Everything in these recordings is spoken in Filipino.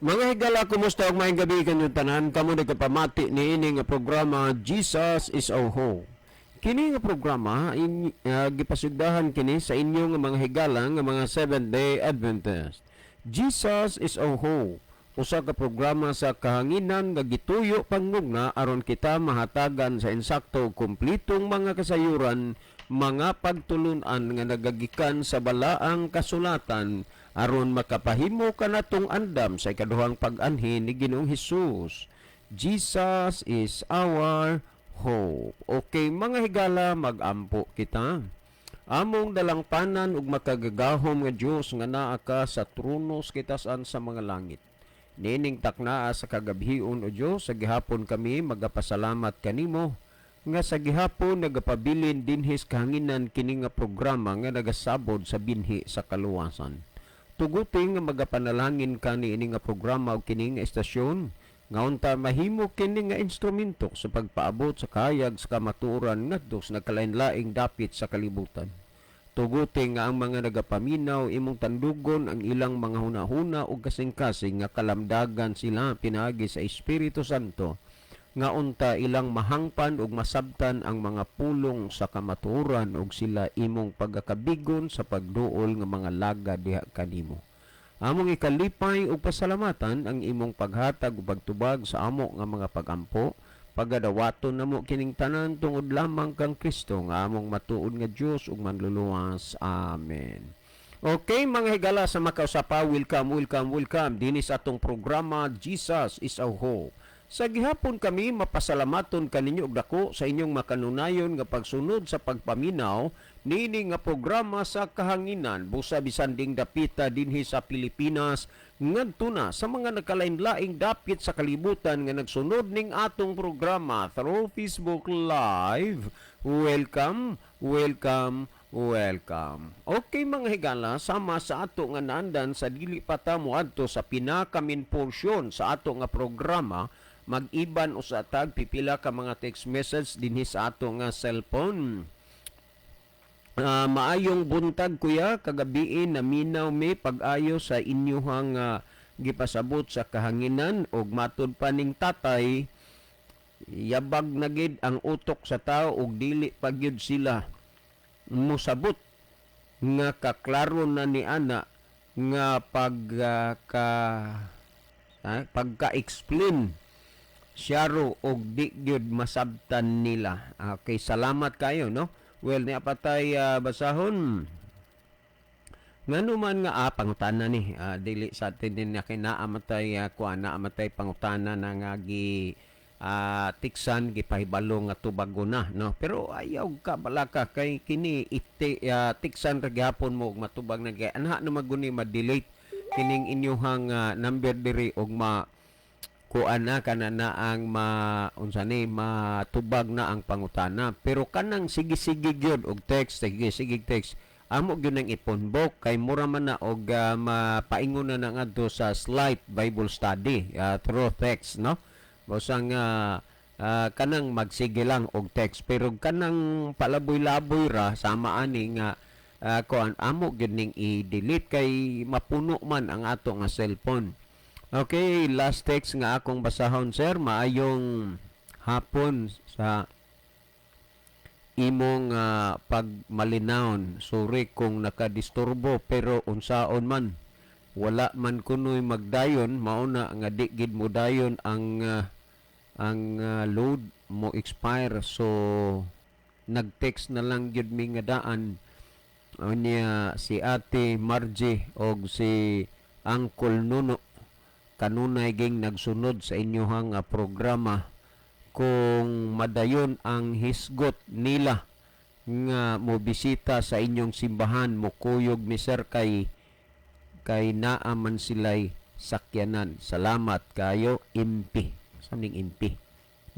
Mga higala, kumusta og maayong gabi kanyo tanan? Kamo nagpamati ni ini nga programa Jesus is our Hope. Kini nga programa gipasugdahan kini sa inyong mga higala nga mga Seventh-day Adventist. Jesus is our Hope. Usa ka programa sa kahanginan nga gituyo pangmugna aron kita mahatagan sa insakto ug kumpletong mga kasayuran, mga pagtulunan nga nagagikan sa balaang kasulatan aron makapahimo kanatong andam sa ikaduhang pag-anhi ni Ginoong Hesus. Jesus is our hope. Okay, mga higala, magampo kita. Among dalangpanan ug makagagahom nga Dios nga naa ka sa tronos kitasan sa mga langit. Nining taknaa sa kagabhion o Dios, sa gihapon kami magapasalamat kanimo nga sa gihapon nagapabilin dinhis kahanginan kini nga programa nga nagasabod sa binhi sa kaluwasan. Tuguting nga magapanalangin ka ni ini nga programa o kini nga estasyon nga unta mahimo kini nga instrumento sa pagpaabot sa kahayag sa kamatuoran ngadto sa nagkalain-laing dapit sa kalibutan. Tuguting nga ang mga nagapaminaw imong tandugon ang ilang mga hunahuna o kasing-kasing nga kalamdagan sila pinaagi sa Espiritu Santo nga unta ilang mahangpan ug masabtan ang mga pulong sa kamatuoran ug sila imong pagakabigon sa pagduol nga mga laga diha kanimo. Among ikalipay ug pasalamatan ang imong paghatag ug pagtubag sa amo nga mga pagampo, pagadawaton namo kining tanan tungod lamang kang Kristo nga among matuod nga Dios ug manluluwas. Amen. Okay, mga higala sa makausapa, welcome dinhi sa atong programa Jesus is our Hope. Sa gihapon kami mapasalamaton kaninyo og dako sa inyong makanunayon nga pagsunod sa pagpaminaw niini nga programa sa kahanginan busa bisan ding dapita dinhi sa Pilipinas ngadto na sa mga nagkalain-laing dapit sa kalibutan nga nagsunod ning atong programa through Facebook Live. Welcome. Okay, mga higala, sama sa ato nga naandan sa dili pa ta moadto sa pinakamin porsyon sa ato nga programa, mag-iban o sa tag pipila ka mga text message dinhi sa ato nga cellphone. Maayong buntag kuya, kagabiin naminaw mi pag-ayo sa inyuhang gipasabot sa kahanginan og matud pa ning tatay, yabag na gid ang utok sa tao ug dili pagyud sila musabot nga kaklaro na ni ana nga pagka-explain syaro og di gyud masabtan nila. Okay, salamat kayo, no? Well, niya patay basahon. Ngano man nga pangutana ni dili sa atin din na kinaamatay kuana amatay pangutana na nga gi tiksan gipahibalo nga tubago na, no? Pero ayaw ka balaka kay kini tiksan ra gyapon mo og matubag na kay anha na maguni ma-delete kining inyuhang number diri og kuan na kana na ang matubag na ang pangutana. Pero kanang sige-sige gyud og text, sige text amo gyud nang iponbok kay mura man na og mapaingon na ngadto sa Slight Bible Study through text, no? Bosang kanang magsige lang og text, pero kanang palaboy-laboy ra sama ani nga kuan amo gyud ning i-delete kay mapuno man ang ato nga cellphone. Okay, last text nga akong basahon, sir. Maayong hapon sa imong pagmalinawon. Sorry kung nakadisturbo, pero unsaon man wala man kunoy magdayon, mauna nga di gid mo dayon ang load mo expire, so nag-text na lang gyud mi nga daan niya si Ate Margie og si Uncle Nuno kanunay ging nagsunod sa inyohang programa kung madayon ang hisgot nila nga mo bisita sa inyong simbahan, mo kuyog mi sir kay naaman sila'y sakyanan. Salamat kayo, MP. Saming MP?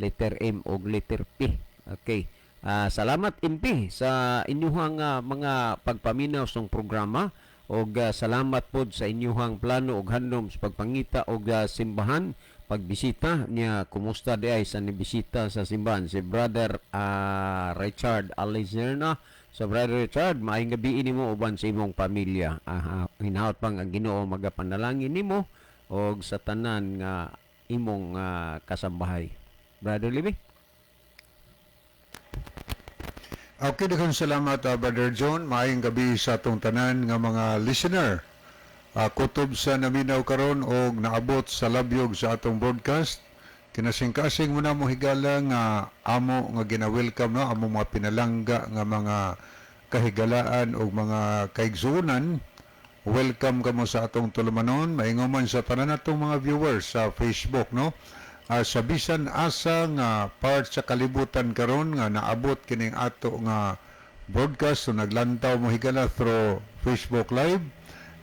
Letter M o letter P. Okay. Salamat MP sa inyuhang mga pagpaminaw sa programa og salamat pod sa inyuhang plano og handom sa pagpangita og simbahan, pagbisita niya. Kumusta di ay sa nibisita sa simbahan si Brother Richard Alizerna. So Brother Richard, maayong gabi nimo uban sa imong pamilya. Hinahot pang ang Ginoo magapanalangin nimo og sa tanan nga imong kasambahay. Brother Libby? Okay, daghang salamat, Brother John. Maayong gabi sa atong tanan nga mga listener. Kutob sa naminaw karon og naabot sa labyog sa atong broadcast. Kinasing-kasing mo na mo higala nga amo nga gina-welcome no, amo mga pinalangga nga mga kahigalaan o mga kaigsuonan. Welcome kamo sa atong tulumanon. Maingoman sa tanan natong mga viewers sa Facebook, no? Sa bisan asa nga part sa kalibutan karon nga naabot kining ato nga broadcast so naglantaw mo higala through Facebook Live.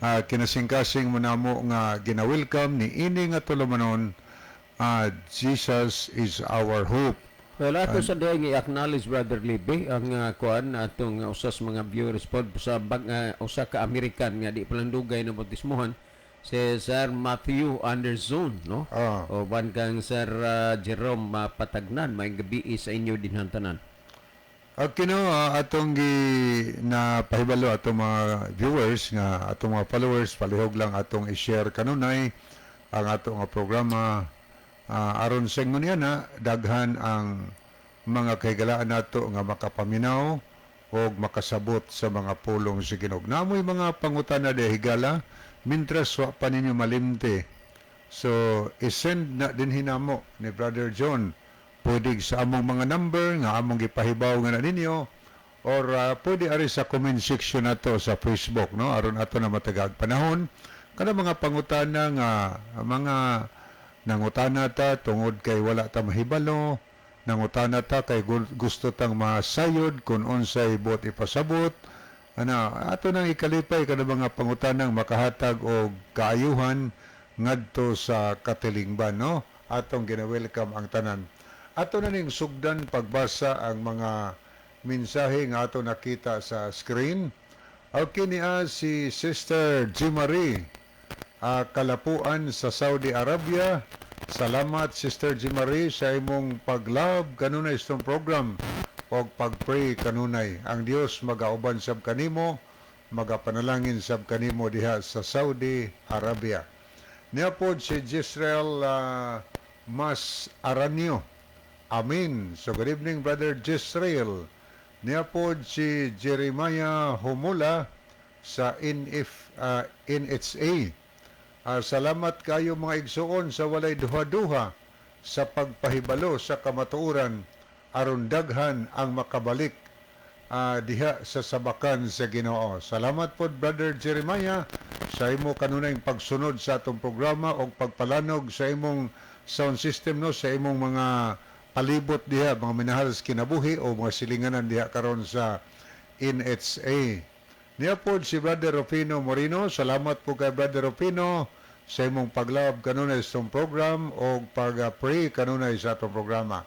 Kinasing-kasing mo namo nga gina-welcome ni ini nga tulumanon. Jesus is our hope. Well, ato sa dahil i-acknowledge, Brother Libby, ang kuan atong usas mga viewers pod sa usa ka American nga di palang dugay na bautismohan si Sir Matthew Anderson, no? O ban kang Sir Jerome Patagnan, may gabi sa inyo din hantanan. Okay no, atong na pahibalo atong mga viewers nga atong mga followers palihog lang atong i-share kanunay ang atong nga programa aron sa ingon na daghan ang mga kahigalaan nato nga makapaminaw o makasabot sa mga pulong sa Ginoo. Namoy mga pangutana de higala mintras wa pa ninyo malimte. So, isend na din hinamo ni Brother John. Pwede sa among mga number nga among gipahibaw nga na ninyo or pwede ari sa comment section nato sa Facebook, no? Aron ato na matagag panahon. Kada mga pangutana nga mga nangutana ta tungod kay wala ta mahibalo, nangutana ta kay gusto tang masayod kung unsay bot ipasabot. Ato nang ikalipay kada mga pangutanang makahatag og kaayuhan ngadto sa katilingban, no? Atong gina-welcome ang tanan. Ato na ning sugdan pagbasa ang mga mensahe nga ato nakita sa screen. Okay niya si Sister Jimari, Kalapuan sa Saudi Arabia. Salamat Sister Jimari sa imong paglab kanunay sa program o pag-pray kanunay. Ang Dios magauban sab kanimo, magapanalangin sab kanimo diha sa Saudi Arabia. Niya po si Jisrael Mas Aranio. Amin. So good evening Brother Jisrael. Niya po si Jeremiah Humula sa NHA. Salamat kayo mga igsuon sa walay duha-duha sa pagpahibalo sa kamatuoran aron daghan ang makabalik diha sa sabakan sa Ginoo. Salamat po Brother Jeremiah sa imo kanunayng pagsunod sa atong programa o pagpalanog sa imong sound system, no, sa imong mga palibot diha, mga minahal sa kinabuhi o mga silinganan diha karon sa NHA. Niya po si Brother Rufino Moreno. Salamat po kay Brother Rufino sa imong paglab kanunay sa itong program o pag-pray kanunay sa itong programa.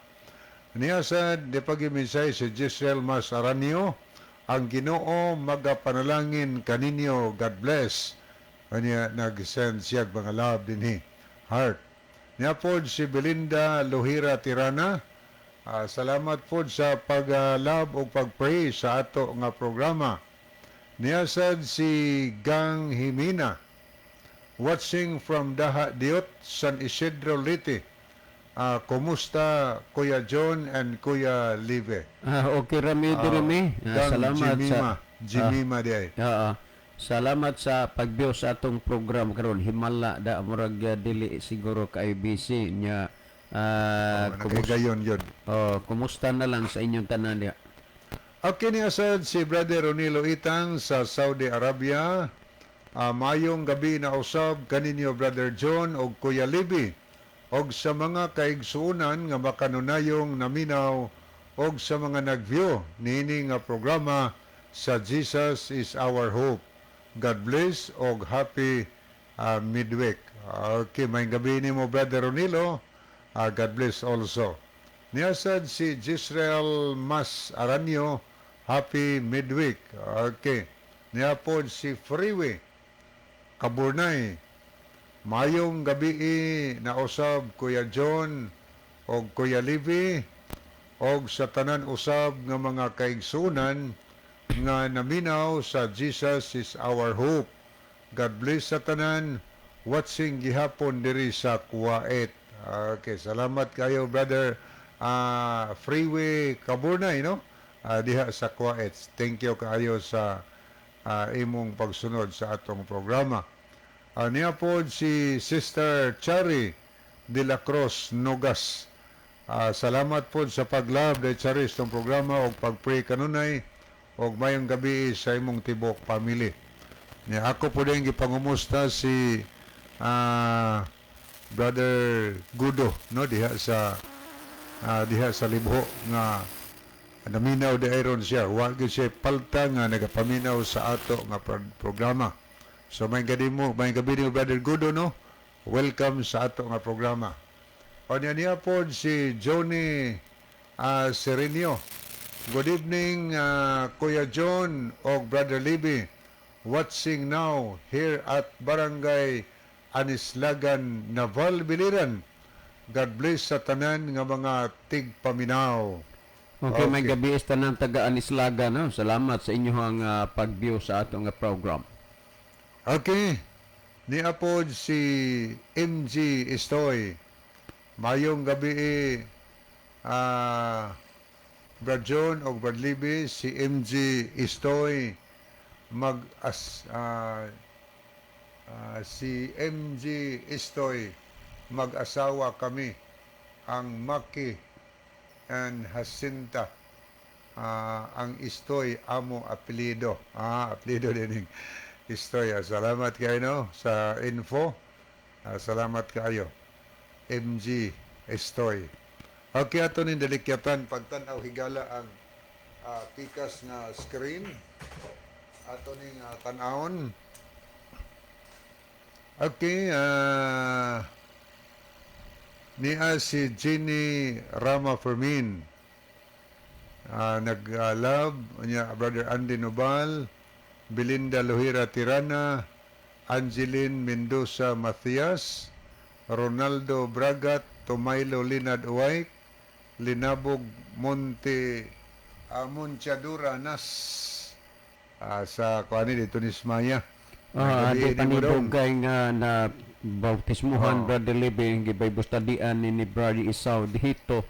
Niya sa dipag-iminsay si Giselle Mas Aranio, ang Ginoo magapanalangin kaninyo, God bless. Niya nag-send siya mga love dinhi, heart. Niya po si Belinda Lohira Tirana. Salamat po sa pag-love o pag-pray sa ato nga programa. Niya sad si Gang Himina, watching from Daha Diot, San Isidro Liti. Kumusta Kuya John and Kuya Live? Okay rami dirimi. Salamat Jimima di ay. Salamat sa pagbiyo sa atong program karon. Himala da murag dili siguro ka IBC nya Gayon yun. kumusta na lang sa inyong tanan diha. Okay ni asad si Brother Ronilo Itang sa Saudi Arabia. Mayong gabi na usab kaninyo Brother John o Kuya Libby. Og sa mga kaigsuunan nga makanunayong naminaw og sa mga nagview niini nga programa sa Jesus is our hope. God bless og happy midweek. Okay, may gabi ni mo Brother Ronilo. God bless also. Niyasad si Gisrael Mas Aranio, happy midweek. Okay. Niyapod si Freeway Kaburnay. Mayong gabi na usab Kuya John o Kuya Livy og sa tanan usab nga mga kaigsunan nga naminaw sa Jesus is our hope. God bless sa tanan. watching gihapon diri sa Kuwait. Okay, salamat kayo brother Freeway Kaburnay, no? Diha sa Kuwait. Thank you kayo sa imong pagsunod sa atong programa. Niya po si Sister Chari de la Cruz Nogas. Salamat po sa paglab de Chari sa programa o pagpray kanunay o mayong gabi sa imong tibok family. Niya ako po din gipangumusta si Brother Gudo, no, diha sa Libho nga naminaw de iron siya. Wa gyud siya palta nga nagapaminaw sa ato nga programa. So may gabi mo Brother Gudo, no? Welcome sa ato nga programa. O niya po si Johnny Serenio. Good evening Kuya John o Brother Libby. Watching now here at Barangay Anislagan, Naval, Biliran. God bless sa tanan nga mga tigpaminaw. Okay, may gabi is tanan taga Anislaga, no? Salamat sa inyong pag-view sa atong program. Okay. Niapod si MG Estoy. Mayong gabi Brad John o Brad Libby, si MG Estoy si MG Estoy mag-asawa kami, ang Maki and Jacinta. Ang Estoy amo apelido. Apelido din Estoy. Salamat kayo, no, sa info. Salamat kayo, MG Estoy. Okay, ato ning dalikyatan pagtanaw higala ang pikas na screen. Ato ning tan-awon. Okay, niya si Jenny Rama Fermin. Nag-love niya Brother Andy Nobal, Belinda Lohira Tirana, Angeline Mendoza Matias, Ronaldo Bragat, Tomailo Linad Uway, Linabog Monte Monchadura Nas sa kuani dito ni Smaya. Adi panibugay nga na bautismuhan Brother Libby gibay bustadian ni Brother Isaw dihito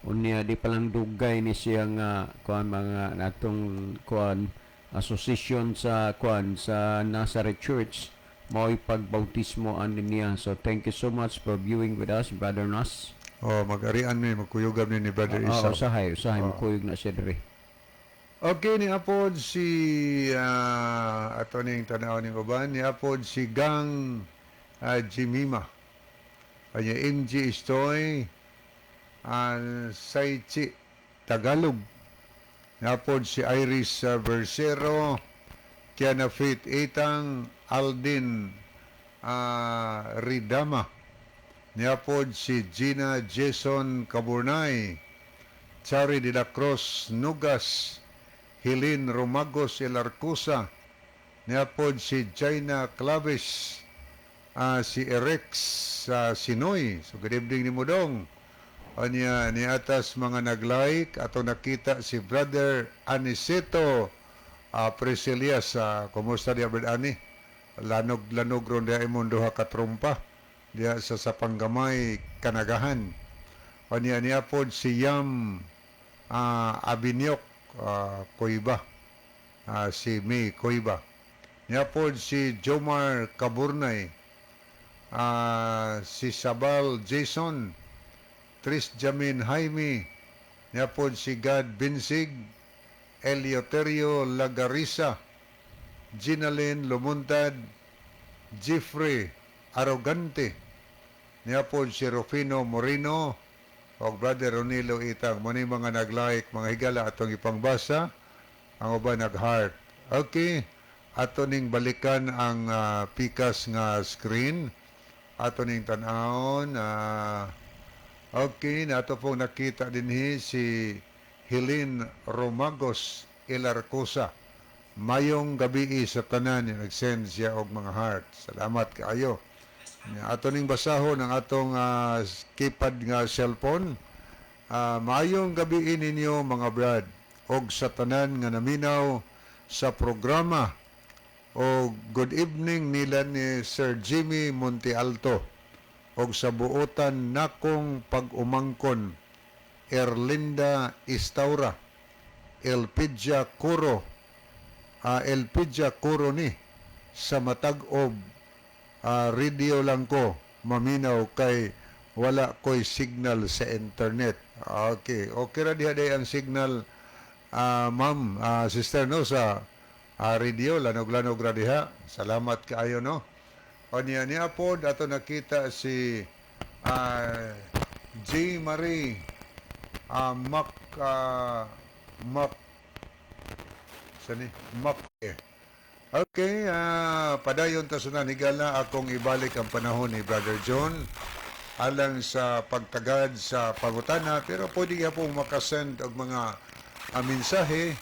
unya di palang dugay ni siya nga kuan mga natong kuan association sa kuan sa Nazareth Church mao'y pagbautismo ani niya. So thank you so much for viewing with us, Brother Nas. Mag-arian mi magkuyugab ni Brother Isaw. Usahay makuyog na siya diri. Okay, ni apod si ato ning tanaw ning uban, ni apod si Gang Jimima. Kanya MG Estoy, Saichi Tagalog. Ni apod si Iris Bersero, Kiana Faith Itang, Aldin Ridama. Ni apod si Gina Jason Caburnay, Chari de la Cruz Nugas, Hilin Romagos Elarcusa, niapod si Jaina Claves, si Erex Sinoy. So good evening ni Mudong. Ni atas mga nag-like ato nakita si Brother Aniceto Preselias. Kumusta dia Brother Ani? Lanog ron dia imong duha ka trompa dia sa Sapanggamay Kanagahan. Niapod si Yam Abinyok Koiba, si May Koiba. Niapod si Jomar Kaburnay, si Sabal Jason, Tris Jamin Jaime. Niapod si Gad Binsig, Eleuterio Lagarisa, Ginalyn Lumuntad, Jeffrey Arrogante. Niapod si Rufino Moreno, o Brother Ronilo Itang. Muna mga nag-like, mga higala atong ipangbasa, ang uban nag-heart. Okay, ato ning balikan ang pikas nga screen, ato ning tan-awon. Okay, nato pong nakita dinhi si Hilin Romagos Elarcusa. Mayong gabi sa tanan, nag-send siya og mga heart. Salamat kaayo. Ato ning basahon ang atong keypad nga cellphone. Maayong gabi ninyo mga brad og sa tanan nga naminaw sa programa o good evening nila ni Sir Jimmy Montealto og sa buotan nakong pag-umangkon Erlinda Istaura Elpidia Curo ni sa matag-ob radio lang ko maminaw kay wala ko'y signal sa internet. Okay ra diha day ang signal, ma'am, sister, no, sa radio, lanog-lanog ra diha. Salamat kaayo, no. O niya pod ato nakita si J. Marie Mac sani Mac Okay, padayon ta sa nanigala akong ibalik ang panahon ni Brother John alang sa pagtagad sa pangutana, pero pwede nga po makasend og mga mensahe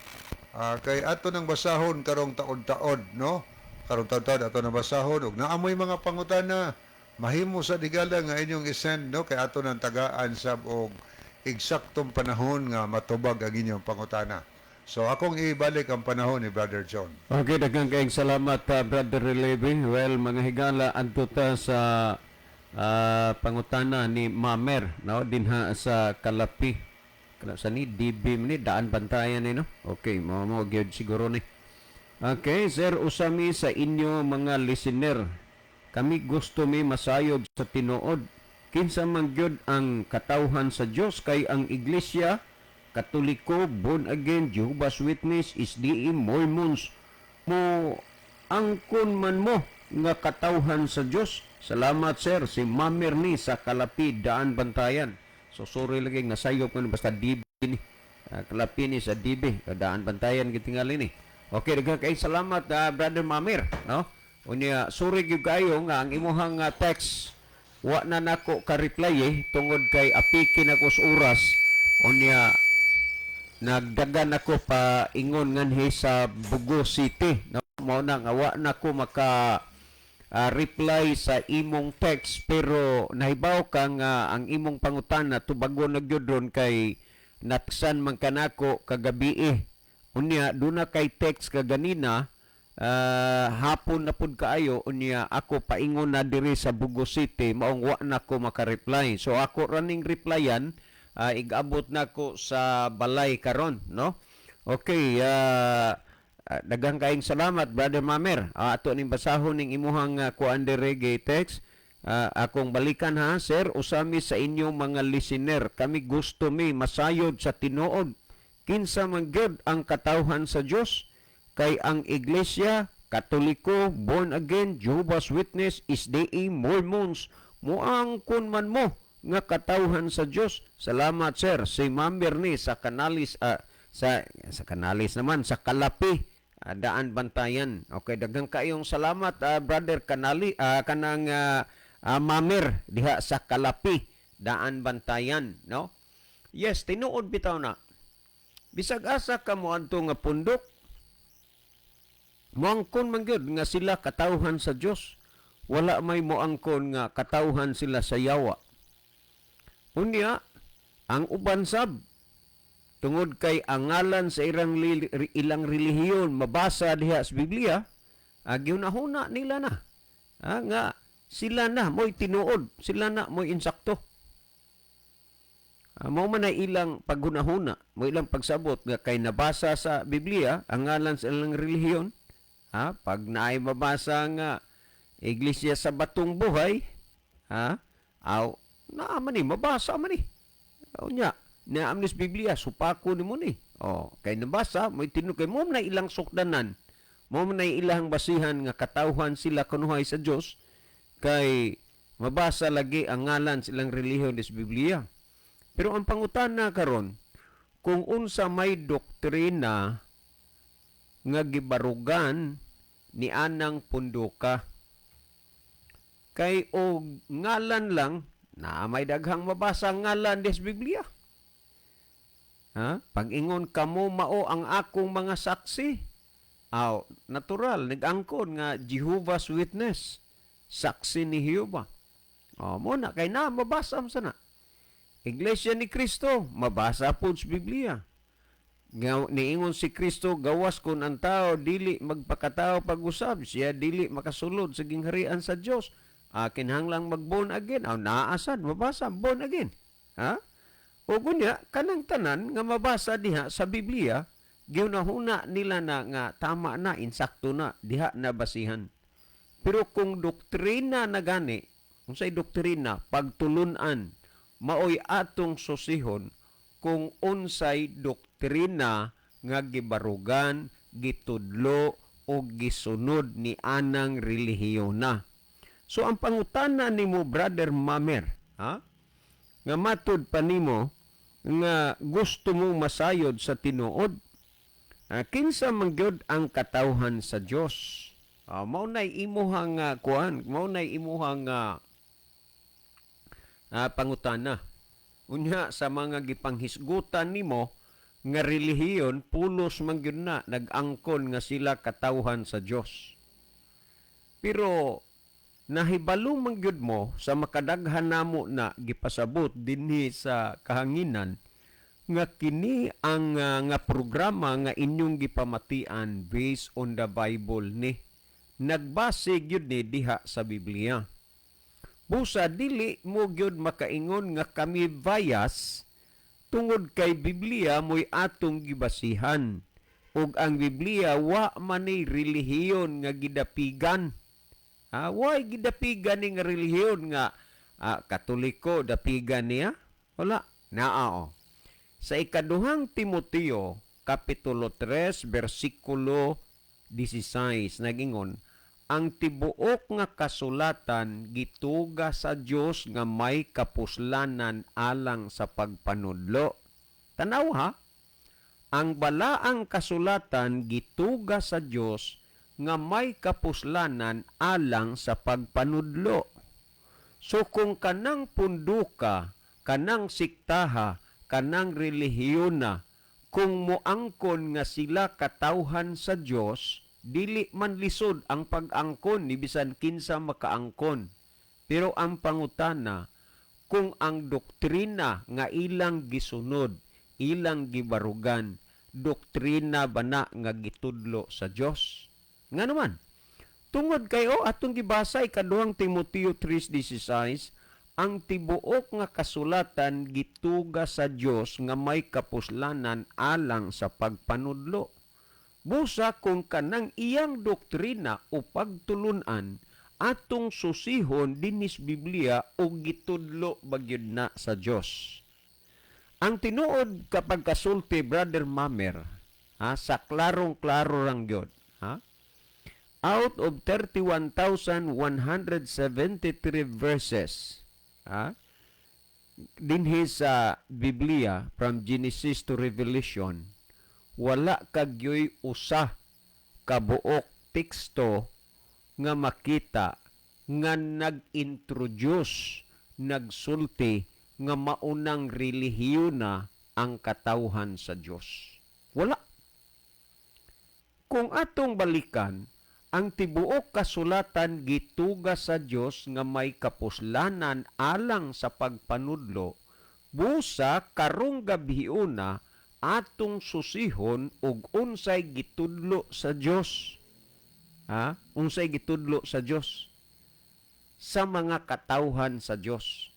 kay ato nang basahon karong taod-taod, no? Karong taod-taod ato nang basahon og naamoy mga pangutana mahimo sa digala nga inyong isend, no, kay ato nang tagaan sab og eksaktong panahon nga matubag ang inyong pangutana. So akong ibalik ang panahon ni Brother John. Okay, daghang kayong salamat, Brother Levi. Well, mga higala, adto ta sa pangutana ni Mamer, no, dinha sa Kalapi. Sa ni DB ni daan bantayan ni, no. Okay, mo gyud siguro ni. Okay, sir, usami sa inyo mga listener. Kami gusto mi masayod sa tinuod. Kinsa man gyud ang katawhan sa Dios kay ang iglesia Katoliko, born again, Jehovah's Witness, SDA, Mormons, mo angkon man mo nga katawhan sa Dios. Salamat, sir. Si Mamer ni sa Kalapi, Daan Bantayan. So sorry lagi nasayop ko basta DB ni. Kalapi ni sa DB, Daan Bantayan gitingali ni. Okay, daghang kay salamat, Brother Mamer, no? Unya sorry gyud kayo nga ang imuhang text wa na nako ka-reply tungod kay apikin ako sa oras. Unya nagdagan ako pa ingon nganhi sa Bugo City, no? Mao nang awa na ko maka reply sa imong text, pero nahibaw ka nga ang imong pangutana tubago na gyud ron kay natsan man kanako kagabi. Unya duna kay text kaganina, hapon na pud kaayo, unya ako paingon na diri sa Bugo City, maong wa na ko maka-reply. So ako running replyan, igabot na ko sa balay karon, no? Okay, daghang kaayong salamat, Brother Mamer. Ato ning basahon ning imuhang kuan reggae text. Akong balikan, ha, sir, usami sa inyong mga listener. Kami gusto mi masayod sa tinuod. Kinsa man gyud ang katawhan sa Dios kay ang iglesia Katoliko, born again, Jehovah's Witness, SDA, Mormons, muangkon man mo nga katawhan sa Dios. Salamat, sir. Si Mamer ni sa Kanalis, sa Kanalis naman, sa Kalapi, Daan Bantayan. Okay, daghang kayong salamat, Brother kanang Mamer diha sa Kalapi, Daan Bantayan, no? Yes, tinuod bitaw na. Bisag asa ka mo adto nga pundok, moangkon man gyud nga sila katawhan sa Dios. Wala may moangkon nga katawhan sila sa yawa. Unya, ang uban sab tungod kay ang ngalan sa ilang relihiyon mabasa diha sa Biblia, gyunahuna nila na. Nga sila na mo'y tinuod, sila na mo'y insakto. Mao man ay ilang paghunahuna, mo ilang pagsabot nga kay nabasa sa Biblia ang ngalan sa ilang relihiyon. Pag naay mabasa nga Iglesia sa Batong Buhay, naaman ni, mabasa man ni. Unya, naam ni sa Biblia, supako ni mo ni. Kay nabasa, mo'y tinuk kay mo na ilang sukdanan, mo na ilang basihan nga katawhan sila kunuhay sa Dios kay mabasa lagi ang ngalan sa ilang relihiyon sa Biblia. Pero ang pangutana karon, kung unsa may doktrina nga gibarugan ni anang punduka, kay o ngalan lang na may daghang mabasa ngalan des Biblia. Pag-ingon kamo mao ang akong mga saksi. Natural, nag-angkon nga Jehovah's Witness, saksi ni Jehovah. Mo na kay na mabasa sa na. Iglesia ni Cristo, mabasa po sa Biblia. Niingon si Kristo, gawas kun ang tao dili magpakatao pag-usab, siya dili makasulod sa gingharian sa Dios. Kinahanglang mag-born again. Naasad mabasa born again. Ha? O gunya kanang tanan nga mabasa diha sa Biblia, ginahuna nila na nga tama na, insakto na, diha na basihan. Pero kung doktrina na gani, unsay doktrina, pagtulunan, maoy atong susihon kung unsay doktrina nga gibarugan, gitudlo o gisunod ni anang relihiyon na. So ang pangutana nimo Brother Mamer, ha? Nga matud pa nimo nga gusto mong masayod sa tinuod, kinsa man gyud ang katawhan sa Dios. Mao nay imuhang kuan, mao nay imuhang pangutana. Unya sa mga gipanghisgutan nimo nga relihiyon, pulos man gyud na nag-angkon nga sila katawhan sa Dios. Pero nahibalo man gyud mo sa makadaghan namo na gipasabot dinhi sa kahanginan nga kini ang nga programa nga inyong gipamatian based on the Bible ni nagbase gyud ni diha sa Biblia. Busa dili mo gyud makaingon nga kami bias tungod kay Biblia mo'y atong gibasihan ug ang Biblia wa man ni relihiyon nga gidapigan. Why gidapigan ni nga relihiyon nga Katoliko dapigan niya? Wala. Naa. Sa ikaduhang Timoteo, Kapitulo 3, versikulo 16, nagingon, ang tibuok nga kasulatan gituga sa Dios nga may kapuslanan alang sa pagpanudlo. Tanaw ha? Ang balaang kasulatan gituga sa Dios nga may kapuslanan alang sa pagpanudlo. So kung kanang punduka, kanang siktaha, kanang relihiyon na, kung moangkon nga sila katawhan sa Dios, dili man lisod ang pag-angkon ni bisan kinsa makaangkon. Pero ang pangutana, kung ang doktrina nga ilang gisunod, ilang gibarugan, doktrina ba na nga gitudlo sa Dios? Nga naman, tungod kayo atong gibasa ikaduhang Timoteo 3:16, ang tibuok nga kasulatan gituga sa Dios nga may kapuslanan alang sa pagpanudlo. Busa kung kanang iyang doktrina o pagtulunan atong susihon dinis Biblia o gitudlo bagyod na sa Dios. Ang tinuod kapag kasulti Brother Mamer, sa klarong-klaro rang gyud, out of 31,173 verses, dinhi sa Biblia from Genesis to Revelation, wala kagyoy usa ka buok teksto nga makita nga nag-introduce, nagsulti nga maunang relihiyon na ang katawhan sa Dios. Wala. Kung atong balikan, ang tibuok kasulatan gituga sa Dios nga may kapuslanan alang sa pagpanudlo, busa karong gabiuna atong susihon og unsay gitudlo sa Dios. Unsay gitudlo sa Dios sa mga katawhan sa Dios.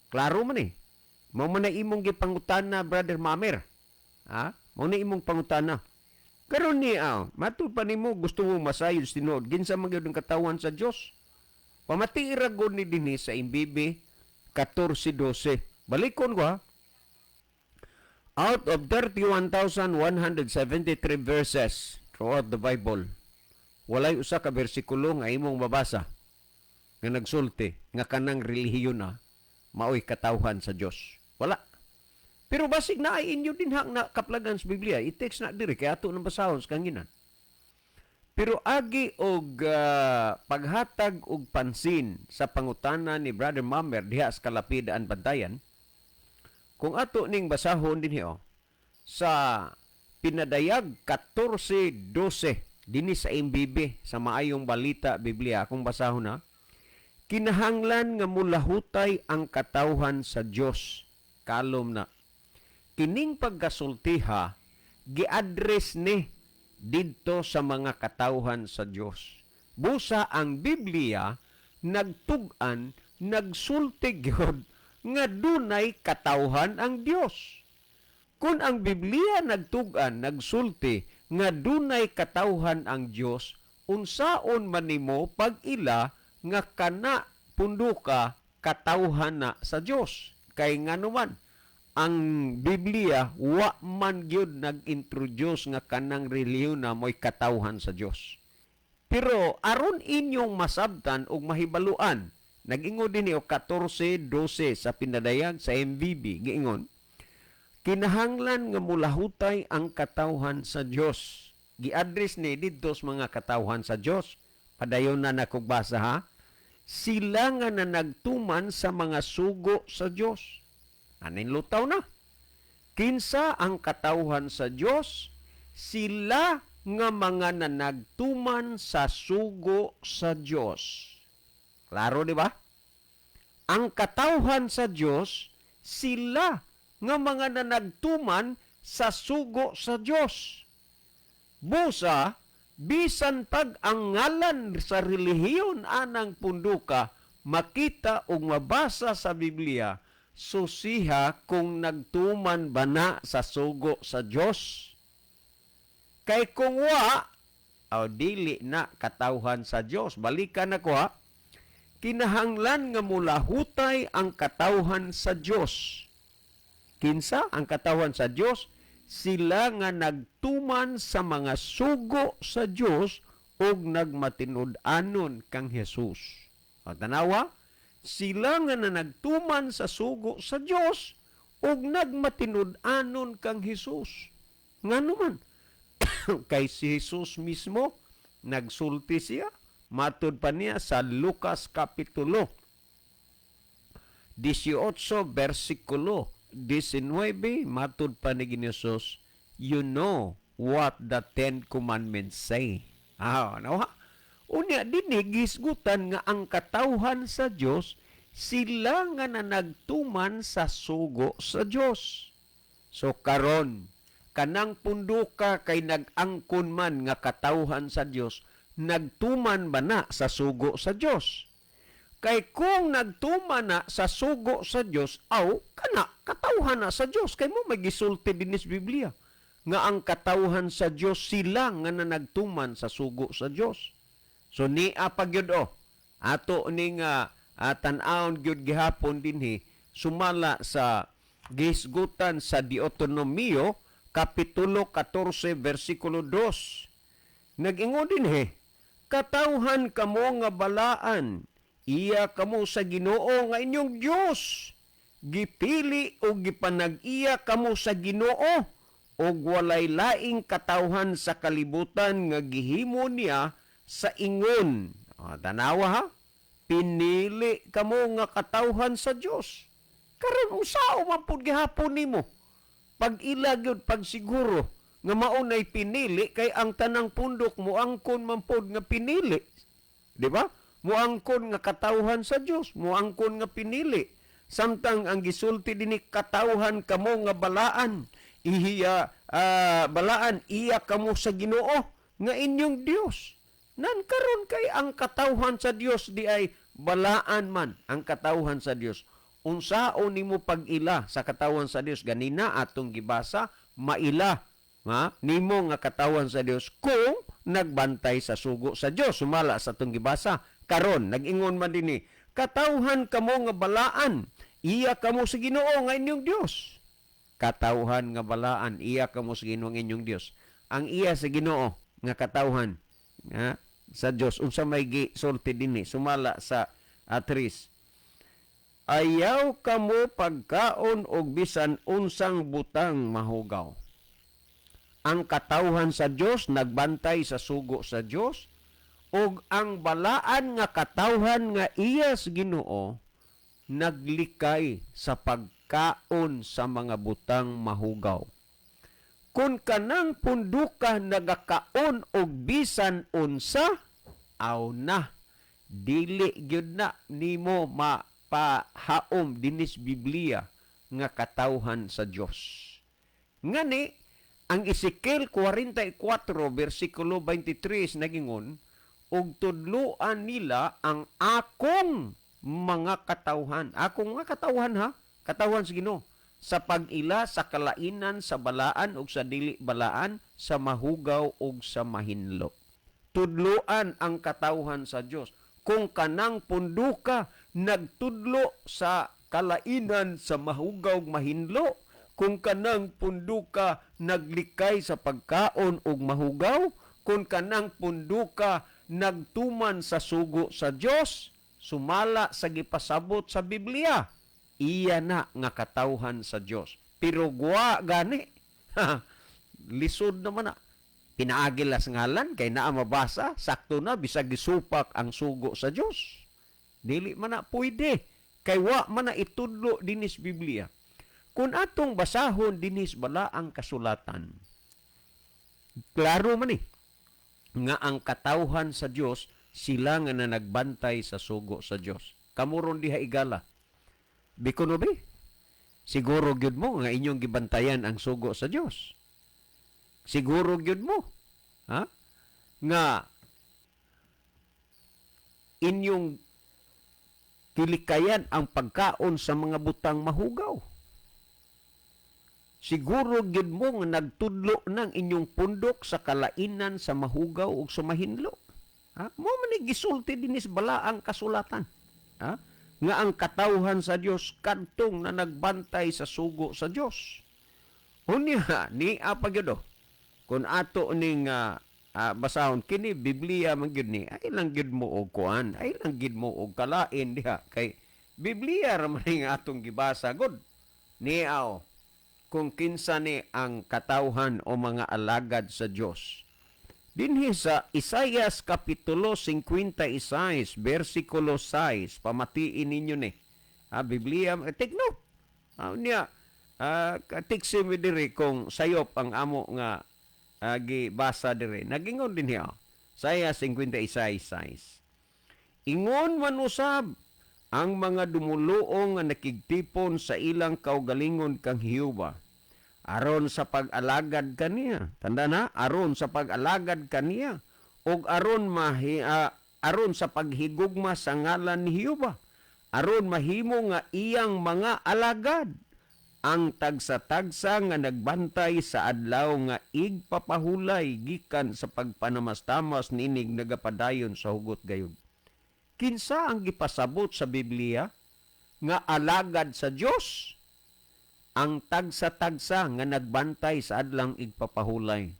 Klaro man eh. Mao man na imong gipangutana Brother Mamer. Mao na imong pangutana. Karon ni matud pa nimo gusto mo masayod tinuod ginsa man gyud ang katawhan sa Dios. Pamati iragod ni dinhi sa Imbibe 14:12. Balikon ko Out of 31,173 verses throughout the Bible, walay usa ka bersikulo nga imong mabasa nga nagsulti nga kanang relihiyon na maoy katawhan sa Dios. Wala. Pero basig na ay inyo din hang na kaplagan sa Biblia. I-text na diri kay ato nang basahon sa kanginan. Pero agi og paghatag og pansin sa pangutana ni Brother Mamer diha sa Kalapidaan Bantayan, kung ato ning basahon dinhi sa pinadayag 14:12 dinhi sa MBB sa Maayong Balita Biblia, kung basahon na, kinahanglan nga mulahutay ang katawhan sa Dios. Kalom na kining pagkasultiha giaddress ni didto sa mga katawhan sa Dios. Busa ang Biblia nagtug-an, nagsulti gyud nga dunay katawhan ang Dios. Kung ang Biblia nagtug-an, nagsulti nga dunay katawhan ang Dios, unsaon man nimo pag-ila nga kana punduka katawhan na sa Dios? Kay nganuman ang Biblia wa man gyud nag-introduce nga kanang relihiyon na mo'y katawhan sa Dios. Pero aron inyong masabtan ug mahibaluan, nag-ingon din o 14:12 sa pinadayag sa MBB, giingon, kinahanglan nga mulahutay ang katawhan sa Dios. Gi-address ni didto sa mga katawhan sa Dios. Padayon na nakugbasa ha. Sila nga na nagtuman sa mga sugo sa Dios. Anin lutaw na. Kinsa ang katawhan sa Dios? Sila nga mga nanagtuman sa sugo sa Dios. Klaro, di ba? Ang katawhan sa Dios, sila nga mga nanagtuman sa sugo sa Dios. Busa, bisan pag ang ngalan sa relihiyon anang punduka, makita o mabasa sa Biblia, susiha kung nagtuman ba na sa sugo sa Dios. Kay kung wa, dili na katawhan sa Dios. Balikan ako ha. Kinahanglan nga mulahutay ang katawhan sa Dios. Kinsa ang katawhan sa Dios? Sila nga nagtuman sa mga sugo sa Dios ug nagmatinud-anon kang Jesus. Tanawa, sila nga nagtuman sa sugo sa Dios ug nagmatinud-anon kang Jesus. Ngano man? Kay si Jesus mismo, nagsulti siya. Matud pa niya sa Lucas Kapitulo 18, versikulo 19, matud pa ni Jesus, you know what the Ten Commandments say. No? Unya, dinigisgutan nga ang katawhan sa Dios, sila nga na nagtuman sa sugo sa Dios. So karon, kanang punduka kay nag-angkon man nga katawhan sa Dios, nagtuman ba na sa sugo sa Dios? Kay kung nagtuman na sa sugo sa Dios, kana katawhan na sa Dios. Kay mo magisulti din sa Biblia nga ang katawhan sa Dios sila nga na nagtuman sa sugo sa Dios. So niya pagyud ato ning tan-awon gyud gihapon dinhi sumala sa gisgutan sa Deuteronomio Kapitulo 14, versikulo 2. Nag-ingon din katawhan kamo nga balaan, iya kamo sa Ginoo nga inyong Dios. Gipili o gipanag-iya kamo sa Ginoo, o walay laing katawhan sa kalibutan nga gihimo niya sa ingon. Tanawa ha? Pinili kamo nga katawhan sa Dios. Karon usao man pud gihapon nimo. Pag-ila gyud pagsiguro nga maunay pinili kay ang tanang pundok mo angkon man pod nga pinili. Di ba? Muangkon nga katawhan sa Dios, muangkon nga pinili. Samtang ang gisulti dinhi katawhan kamo nga balaan, balaan iya kamo sa Ginoo nga inyong Dios. Nan karon kay ang katawhan sa Dios di ay balaan man ang katawhan sa Dios. Unsaon nimo pag-ila sa katawan sa Dios? Ganina atong gibasa, maila nimo nga katawan sa Dios kung nagbantay sa sugo sa Dios. Sumala sa atong gibasa. Karon nag-ingon man dinhi, katawhan kamo nga balaan, iya kamo sa Ginoo nga inyong Dios. Katawhan nga balaan, iya kamo sa Ginoo nga inyong Dios. Ang iya sa Ginoo nga katawhan sa Dios unsa may gisulti dinhi? Sumala sa 3. Ayaw kamo pagkaon og bisan unsang butang mahugaw. Ang katawhan sa Dios nagbantay sa sugo sa Dios, ug ang balaan nga katawhan nga iya sa Ginoo naglikay sa pagkaon sa mga butang mahugaw. Kung kanang punduka nagakaon og bisan unsa, na dili gyud na nimo pahaom dinis Biblia nga katawhan sa Dios. Ngani, Ang Ezekiel 44 versikulo 23 nagingon, ug tudloan nila ang akong mga katawhan. Akong mga katawhan ha? Katawhan sa Ginoo. Sa pag-ila sa kalainan sa balaan ug sa dili balaan, sa mahugaw ug sa mahinlo. Tudloan ang katawhan sa Dios. Kung kanang punduka nagtudlo sa kalainan sa mahugaw ug mahinlo, kung kanang punduka naglikay sa pagkaon ug mahugaw, kung kanang punduka nagtuman sa sugo sa Dios, sumala sa gipasabot sa Biblia, iya na nga katawhan sa Dios. Pero guwa gani, lisod naman na. Pinaagilas ngalan, kay naa mabasa, sakto na, bisag gisupak ang sugo sa Dios. Dili man na pwede, kay wa man na itudlo dinis Biblia. Kung atong basahon dinis bala ang kasulatan, klaro man nga ang katawhan sa Dios, sila nga na nagbantay sa sugo sa Dios. Kamuron diha igala. Bikuno be? Siguro gyud mo nga inyong gibantayan ang sugo sa Dios. Siguro gyud mo, ha? Nga inyong tilikayan ang pagkaon sa mga butang mahugaw. Siguro gyud mo nga nagtudlo ng inyong pundok sa kalainan sa mahugaw ug sa mahinlo. Ha? Mo man gisulti dinis bala ang kasulatan. Ha? Nga ang katawhan sa Dios kadtong na nagbantay sa sugo sa Dios. Unya ni apa gyud kun ato ning basahon kini Biblia man gyud ni, ay lang gyud mo og kuan, ay lang gyud mo og kalain diha kay Biblia ra man nga atong gibasa gud. Ni kung kinsa ni ang katawhan o mga alagad sa Dios. Dinhi sa Isaias kapitulo 56 versikulo 6, pamatiin ninyo ni. Biblia, take note. Niya, katiksim mi diri kung sayop ang amo nga gibasa diri. Nagingon din niya. Isaias 56:6. Ingon man usab ang mga dumuluong nga nakigtipon sa ilang kaugalingon kang Hiyuba, aron sa pag-alagad kaniya. Tanda na, aron sa pag-alagad kaniya, ug aron sa paghigugma sa ngalan ni Hiyuba, aron mahimo nga iyang mga alagad, ang tagsa-tagsa nga nagbantay sa adlaw nga igpapahulay gikan sa pagpanamastamas ninig nagapadayon sa hugot gayud. Kinsa ang gipasabot sa Biblia nga alagad sa Dios? Ang tagsa-tagsa nga nagbantay sa adlang igpapahulay.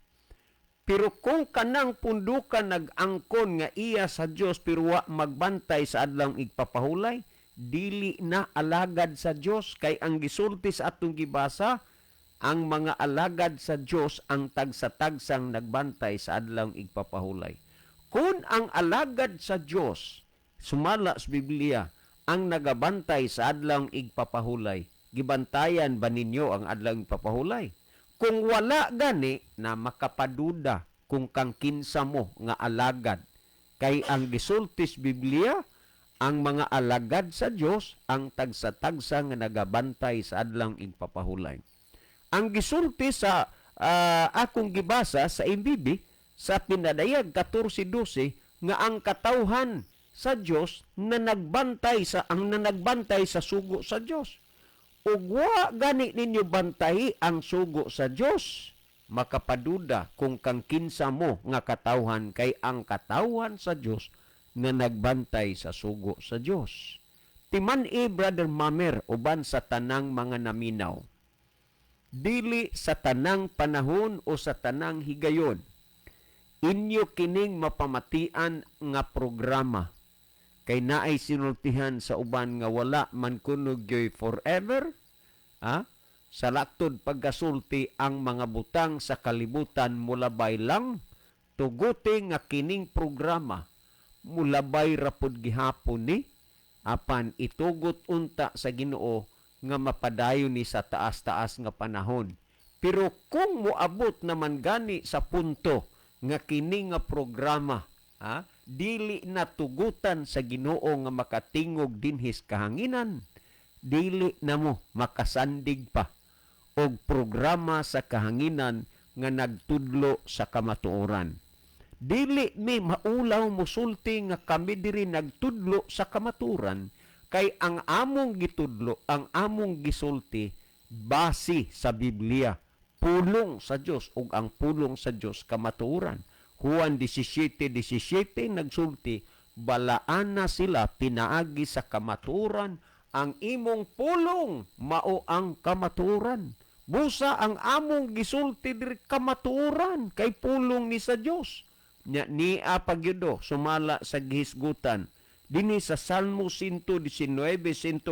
Pero kung kanang pundukan nag-angkon nga iya sa Dios pero wa magbantay sa adlang igpapahulay, dili na alagad sa Dios. Kay ang gisulti sa atong gibasa, ang mga alagad sa Dios ang tagsa-tagsang nagbantay sa adlang igpapahulay. Kung ang alagad sa Dios, sumala sa Biblia, ang nagabantay sa adlang igpapahulay, gibantayan ba ninyo ang adlang igpapahulay? Kung wala gani, na makapaduda kung kang kinsa mo nga alagad. Kay ang gisultis Biblia, ang mga alagad sa Dios ang tagsa-tagsa nga nagabantay sa adlang igpapahulay. Ang gisulti sa akong gibasa sa MBB sa pinadayag 14:12 nga ang katawhan sa Dios na nagbantay sa sugo sa Dios. Ug wa gani ninyo bantahi ang sugo sa Dios, makapaduda kung kang kinsa mo nga katawhan, kay ang katawhan sa Dios na nagbantay sa sugo sa Dios. Timan-i Brother Mamer uban sa tanang mga naminaw, dili sa tanang panahon o sa tanang higayon, inyo kining mapamatian nga programa, kay naay sinultihan sa uban nga wala man kuno gyoy forever. Sa laktod pagkasulti ang mga butang sa kalibutan mulabay lang, tuguti nga kining programa mulabay rapod gihapon ni, apan itugot unta sa Ginoo nga mapadayon ni sa taas-taas nga panahon. Pero kung moabot naman gani sa punto nga kini nga programa dili na tugutan sa Ginoo nga makatingog dinhis kahanginan, dili na mo makasandig pa og programa sa kahanginan nga nagtudlo sa kamatuoran. Dili mi maulaw musulti nga kami diri nagtudlo sa kamaturan kay ang among gitudlo, ang among gisulti base sa Biblia, pulong sa Dios ug ang pulong sa Dios kamatuoran. Juan 17:17 nagsulti, balaan na sila pinaagi sa kamaturan, ang imong pulong mao ang kamaturan. Busa ang among gisulti diri kamaturan kay pulong ni sa Dios. Niya pagyudo sumala sa gihisgutan dinhi sa Salmo 119:142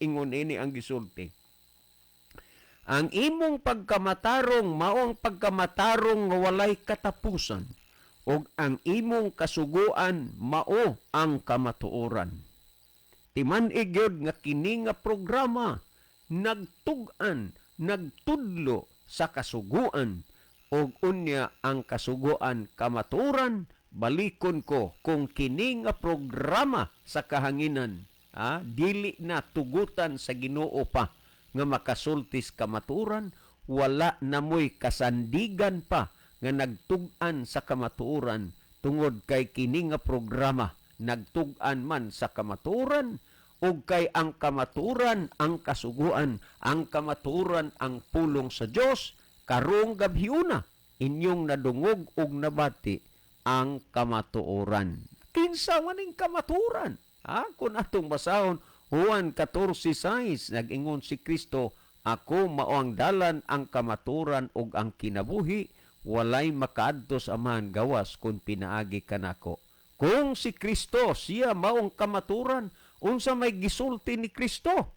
ingon ini ang gisulti. Ang imong pagkamatarong mao ang pagkamatarong nga walay katapusan ug ang imong kasuguan mao ang kamatuoran. Timan-ig gyud nga kini nga programa nagtug-an, nagtudlo sa kasuguan ug unya ang kasuguan kamaturan. Balikon ko kung kini nga programa sa kahanginan dili na tugutan sa Ginoo pa nga makasultis kamaturan, wala na mo'y kasandigan pa nga nagtug-an sa kamaturan tungod kay kini nga programa nagtug-an man sa kamaturan ug kay ang kamaturan ang kasuguan, ang kamaturan ang pulong sa Dios. Karong gabhiuna inyong nadungog ug nabati ang kamatuoran. Kinsa man ning kamaturan? Kung atong basahon Juan 14:6 nag-ingon si Kristo, ako mao ang dalan, ang kamaturan ug ang kinabuhi, walay makaadto sa Amahan gawas kung pinaagi kanako. Kung si Kristo siya maong kamaturan, unsa may gisulti ni Kristo?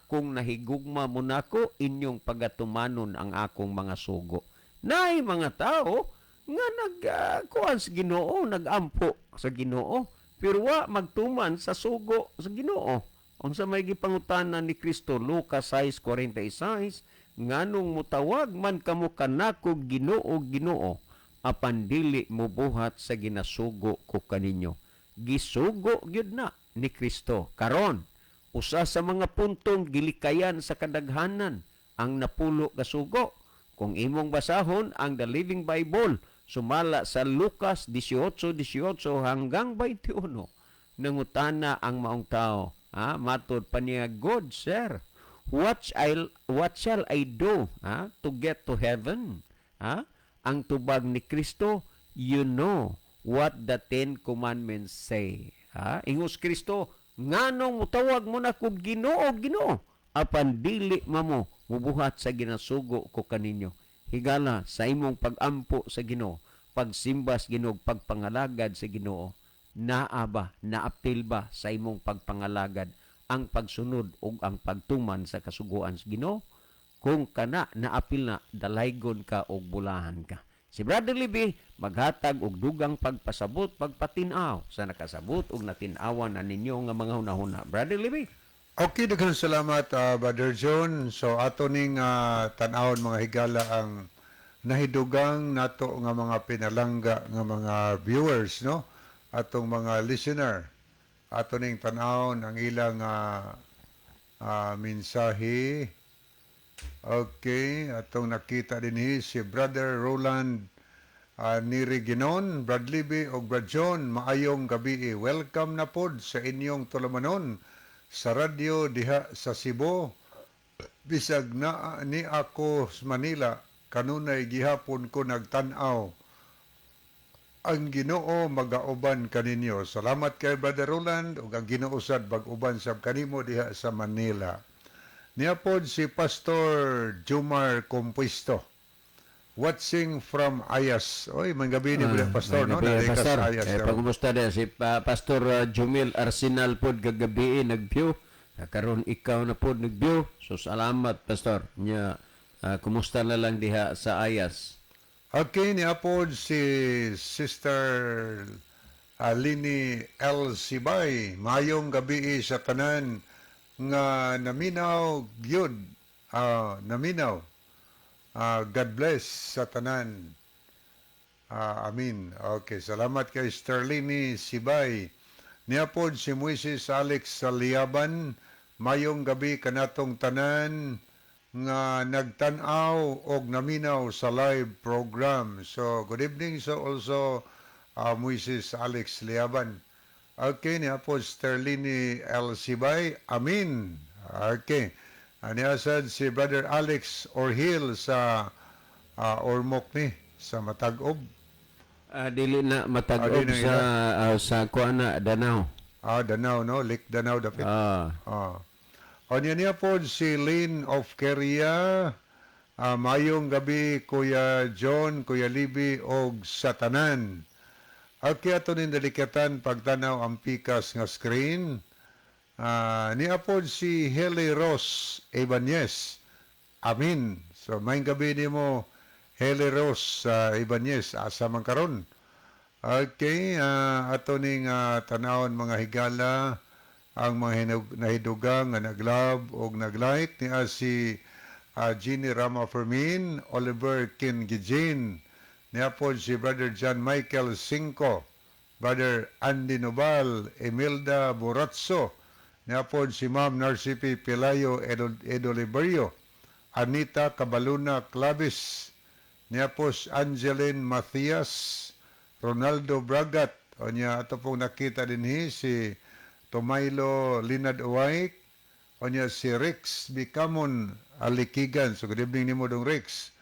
Kung nahigugma mo nako, inyong pagatumanon ang akong mga sugo. Nay mga tao nga nagkuan sa Ginoo, nagampo sa Ginoo, pero wa magtuman sa sugo sa Ginoo. Unsa may gipangutanan ni Kristo, Lucas 6:46, nganong mutawag man kamo kanako Ginoo, Ginoo, apan dili mo buhat sa ginasugo ko kaninyo. Gisugo gyud na ni Kristo. Karon, usa sa mga puntong gilikayan sa kadaghanan ang napulo ka sugo. Kung imong basahon ang The Living Bible, sumala sa Lucas 18:18 hanggang 21, nangutana ang maong tao, matod pa niya, "Good sir, what shall I do to get to heaven?" Ang tubag ni Kristo, "You know what the 10 Commandments say." Ingos Kristo, nganong mutawag mo na kog Ginoo, Ginoo, apan dili mamo mubuhat sa ginasugo ko kaninyo. Higala sa imong pagampo sa Ginoo, pagsimbas Ginoo, pagpangalagad sa Ginoo, naapil ba sa imong pagpangalagad ang pagsunod ug ang pagtuman sa kasuguan sa Ginoo? Kung kana naapil na, dalaygon ka og bulahan ka. Si Brother Libby maghatag og dugang pagpasabot, pagpatinaw sa nakasabot ug natinawan na ninyo nga mga hunahuna. Brother Libby. Okay, daghang salamat, Brother John. So, ato ning tan-awon mga higala ang nahidugang nato nga mga pinalangga nga mga viewers, no? Atong mga listener. Ato ning tan-awon ang ilang mensahe. Okay, atong nakita din si Brother Roland Niriginon, Brad Libby o Brad John, maayong gabi. Welcome na pod sa inyong tulamanon sa radyo diha sa Cebu. Bisag na ni ako sa Manila, kanunay gihapon ko nagtanaw. Ang Ginoo magauban kaninyo. Salamat kay Brother Roland ug ang Ginoo sad bag-uban sab kanimo diha sa Manila. Niapod si Pastor Jumar Compuesto, watching from Ayas. Oy, manggabi ni Pastor, no? Pastor, pagumusta din si Pastor Jumil Arsenal pod gagabi nag-view. Karon ikaw na pod nag-view. So salamat Pastor. Nya kumusta na lang diha sa Ayas? Okay, niapod si Sister Lini L. Sibay. Mayong gabi sa tanan nga naminaw gyud. Naminaw. God bless sa tanan. Amin. Okay, salamat kay Sterlini Sibay. Niapod si Moises Alex Saliaban. Mayong gabi kanatong tanan. nga nagtanaw og naminaw sa live program. So, good evening so also Moises Alex Liaban. Okay, ni po Sterlini L. Sibay. Amin. Okay. Aniasad si Brother Alex Orhil sa Ormoc ni sa Matag-ob. Dili na matag-ob Dili sa kuana Danao. Danao, no? Lake Danao dapit. Ah. O niya po si Lynn of Keria. Mayong gabi, Kuya John, Kuya Libby, og Satanan. Okay, ato nin delikatan pagtanaw ang pikas nga screen. Niya po si Heli Ross Ibanez. Amin. So, may gabi ni mo, Heli Ross Ibanez, asa man karon. Okay, ato ning tanawon mga higala, ang mga nahidugang nga naglab o naglike niya si Jeannie Rama Fermin, Oliver Kingijin, niya po si Brother John Michael Cinco, Brother Andy Nobal, Emilda Buratso, niya po si Ma'am Narcipi Pelayo Edoliberio, Anita Cabaluna Clavis, niya po si Angeline Macias, Ronaldo Bragat, o niya ato pong nakita din si Tomailo Linad Uway, o niya si Rex Bicamon Alikigan. So good evening nimo dong Rex.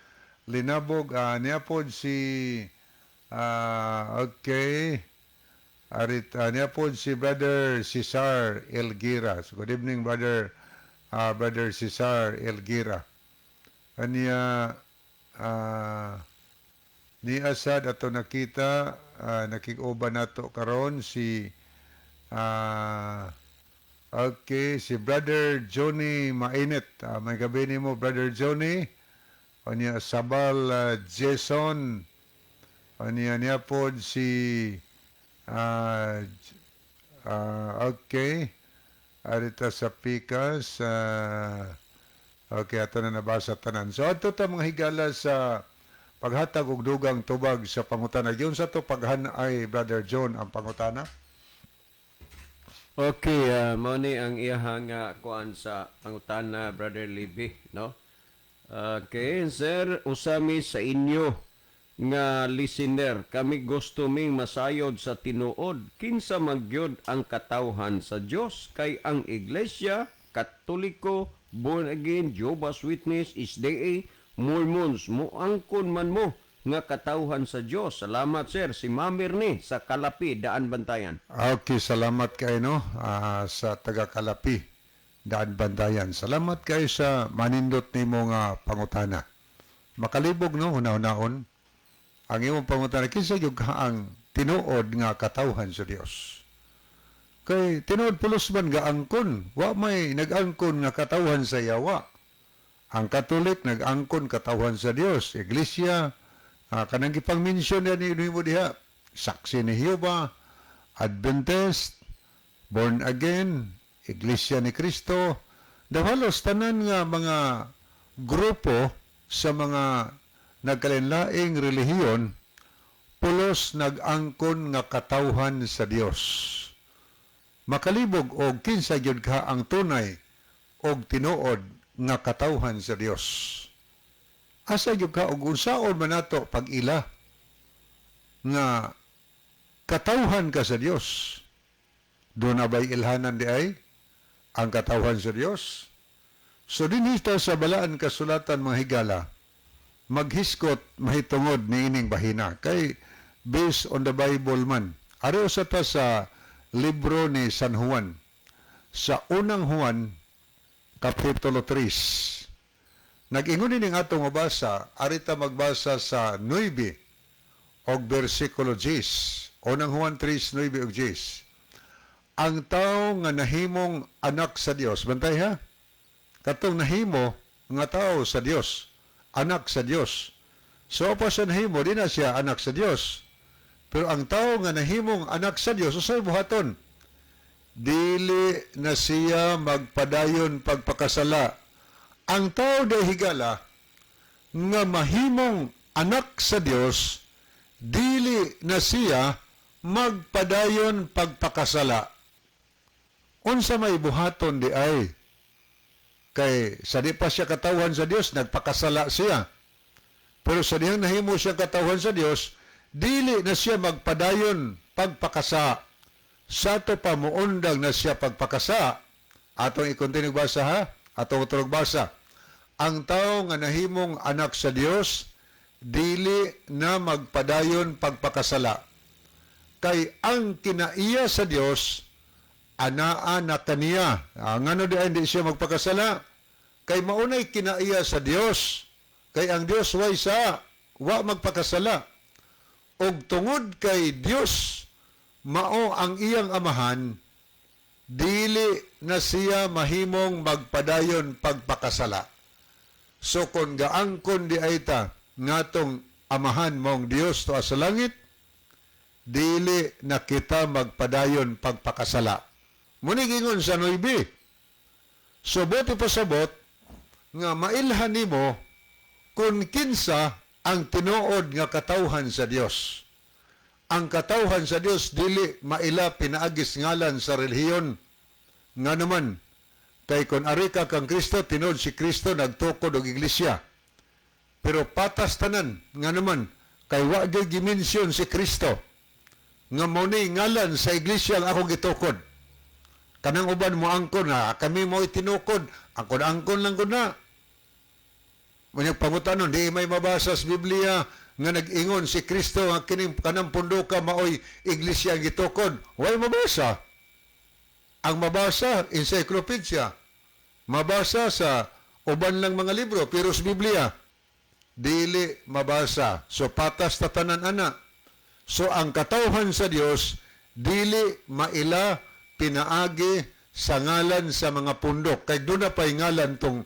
Linabog, niya po si okay, niya po si Brother Cesar Elgira. So good evening Brother Cesar Elgira. Niya ni Asad ato nakita, nakig-uban nato karon si okay, si Brother Johnny Mainit. May gabi ni mo, Brother Johnny. O niya, Sabal Jason. O niya po si okay. Arita sa Pikas. Okay, ato na nabasa tanan. So, ato ta mga higala sa paghatag og dugang tubag sa pangutana. Yun sa to paghan ay Brother John ang pangutana. Okay, mao ni ang iyahang kuan sa pangutana Brother Libby, no? Okay, sir, usami sa inyo nga listener, kami gusto ming masayod sa tinuod kinsa magyud ang katawhan sa Dios kay ang iglesia Katoliko, born again, Jehovah's Witness, SDA, Mormons, muangkon man mo nga katawhan sa Dios. Salamat sir, si Mamir ni sa Kalapi, Daan Bantayan. Okay, salamat kayo no sa taga Kalapi, Daan Bantayan. Salamat kayo sa manindot nimo nga pangutana. Makalibog no una-unaon ang imong pangutana kinsa gyud ang tinuod nga katawhan sa Dios. Kay tinuod pulos man ga angkon, wa may nag-angkon nga katawhan sa yawa. Ang Katolik nag-angkon katawhan sa Dios, iglesia kanang gipang-mention ni mo diha, Saksi ni Jehova, Adventist, Born Again, Iglesia ni Cristo, halos tanan nga mga grupo sa mga nagkalinlaing relihiyon, pulos nag-angkon nga katawhan sa Dios. Makalibog og kinsa gyud ka ang tunay og tinuod nga katawhan sa Dios. Asa gyud ka og unsaon man nato pag-ila nga katawhan ka sa Dios. Doon na ba'y ilhanan di ay ang katawhan sa Dios? So dinhita sa balaan kasulatan mga higala, maghiskot mahitungod ni ining bahina. Kay based on the Bible man. Araw sa ta sa libro ni San Juan. Sa unang Juan, Kapitulo 3. Nag-ingon ning atong mabasa, arita magbasa sa 9 og bersikulo 10. Unang Juan 3, 9 og 10. Ang tao nga nahimong anak sa Dios, bantay ha? Katong nahimo nga tao sa Dios, anak sa Dios. So pa siya nahimo, di na siya anak sa Dios. Pero ang tao nga nahimong anak sa Dios, usay buhaton, dili na siya magpadayon pagpakasala. Ang tao day higala nga mahimong anak sa Dios, dili na siya magpadayon pagpakasala. Unsa may buhaton di ay? Kay sa di pa siya katawhan sa Dios, nagpakasala siya. Pero sa dihang nahimo siya katawhan sa Dios, dili na siya magpadayon pagpakasa. Sa to pa muundang na siya pagpakasa. Atong i-continue basa ha? Atong uturog basa. Ang tao nga nahimong anak sa Dios, dili na magpadayon pagpakasala. Kay ang kinaiya sa Dios, anaa na kaniya. Ngano di hindi siya magpakasala? Kay maunay kinaiya sa Dios. Kay ang Dios way sa wa magpakasala. Og tungod kay Dios mao ang iyang amahan, dili na siya mahimong magpadayon pagpakasala. So kung gaangkon di ay ta ngatong amahan mong Dios to sa langit, dili na kita magpadayon pagpakasala. Muni gingon sa 9. So buti pasabot nga mailhan nimo kung kinsa ang tinuod nga katawhan sa Dios. Ang katawhan sa Dios dili maila pinaagis ngalan sa relihiyon. Nga naman, kay kung ari ka kang Kristo, tinuod si Kristo nagtukod og iglesia. Pero patas tanan, nga naman, kay wa gyud gimensyon si Kristo. Nga mao ni ngalan sa iglesia ang akong gitukod. Kanang uban mo angkon na kami mo itinukod, angkon lang ko na. Manyag pangutanon, di may mabasa sa Biblia nga nag-ingon si Kristo nga kining kanang pundo ka maoy iglesia ang gitukod. Way mabasa. Ang mabasa, encyclopedia. Mabasa sa uban lang mga libro, pero sa Biblia, dili mabasa. So patas tatanan ana. So ang katawhan sa Dios, dili maila pinaagi sa ngalan sa mga pundok. Kay doon na pa'y ngalan tong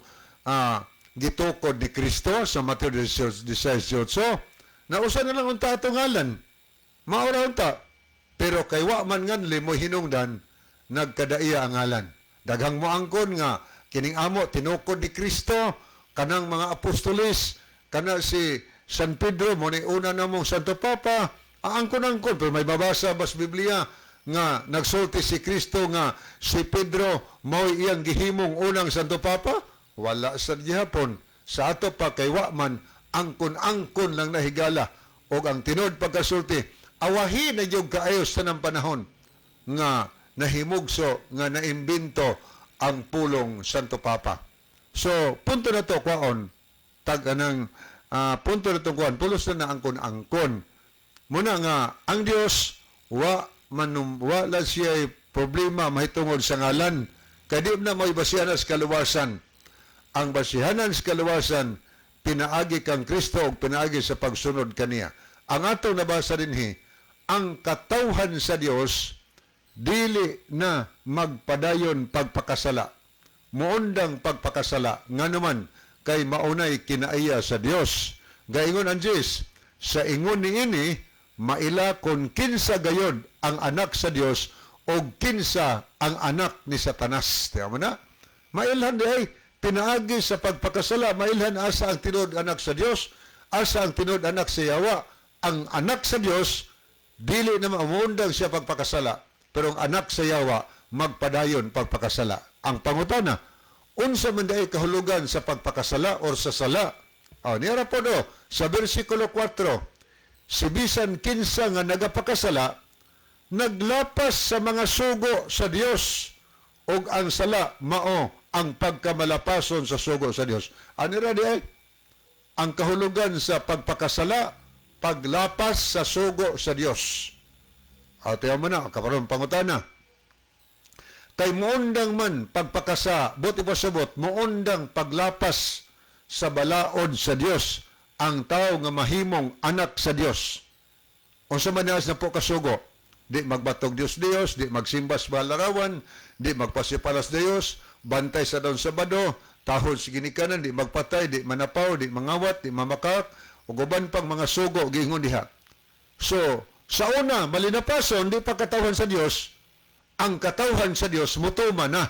gitukod ni Kristo sa Mateo 18. Nausa na lang unta atong ngalan. Maura unta. Pero kay wa man nganli mo hinungdan, nagkadaiya ang ngalan. Daghang mo angkon nga, kining amo, tinukod ni Kristo, kanang mga apostolis, kana si San Pedro, mo ni una na mong Santo Papa, angkon-angkon, pero may babasa bas Biblia, nga nagsulti si Kristo nga si Pedro mo'y iyang gihimong unang Santo Papa? Wala sa gihapon. Sa ato pa kay Waman, angkon-angkon lang nahigala. O ang tinod pagkasulti, awahi na yung kaayos sa ng panahon nga nahimugso, nga naimbento ang pulong Santo Papa. So, punto na to, kwaon, punto na to, kwaon, pulos na angkon-angkon. Muna nga, ang Diyos, wala siya problema mahitungod sa ngalan. Kadi na may basihanan sa kaluwasan. Ang basihanan sa kaluwasan, pinaagi kang Kristo o pinaagi sa pagsunod kaniya. Ang atong nabasa dinhi, ang katawhan sa Dios dili na magpadayon pagpakasala. Muundang pagpakasala nga naman kay maunay kinaiya sa Dios. Gaingon ang Diyos, sa ingon ni ini maila kung kinsa gayod ang anak sa Dios o kinsa ang anak ni Satanas. Tiyan mo na? Mailhan di ay pinaagi sa pagpakasala, mailhan asa ang tinod anak sa Dios, asa ang tinod anak sa Yawa. Ang anak sa Dios, dili na maumundang siya pagpakasala, pero ang anak sa Yawa, magpadayon pagpakasala. Ang pangutana, unsa man daay kahulugan sa pagpakasala or sa sala? Niyara po do, sa versikulo 4, si bisan kinsa nga nagapakasala, naglapas sa mga sugo sa Dios, ug ang sala mao ang pagkamalapason sa sugo sa Dios. Anira di ay, ang kahulugan sa pagpakasala, paglapas sa sugo sa Dios. Tiyan mo na, kaparoon pangutana. Kay muundang man pagpakasa, buti pa sabot, muundang paglapas sa balaod sa Dios, ang tao nga mahimong anak sa Dios. O sa manas na po kasugo, di magbatog Dios, di magsimbas balarawan, di magpasipalas Dios, bantay sa dawn Sabado, tahod sa ginikanan, di magpatay, di manapaw, di mangawat, di mamakak, o guban pang mga sugo, gingon diha. So, sa una, malinapason, di pagkatawhan sa Dios, ang katawhan sa Dios, mutuman na.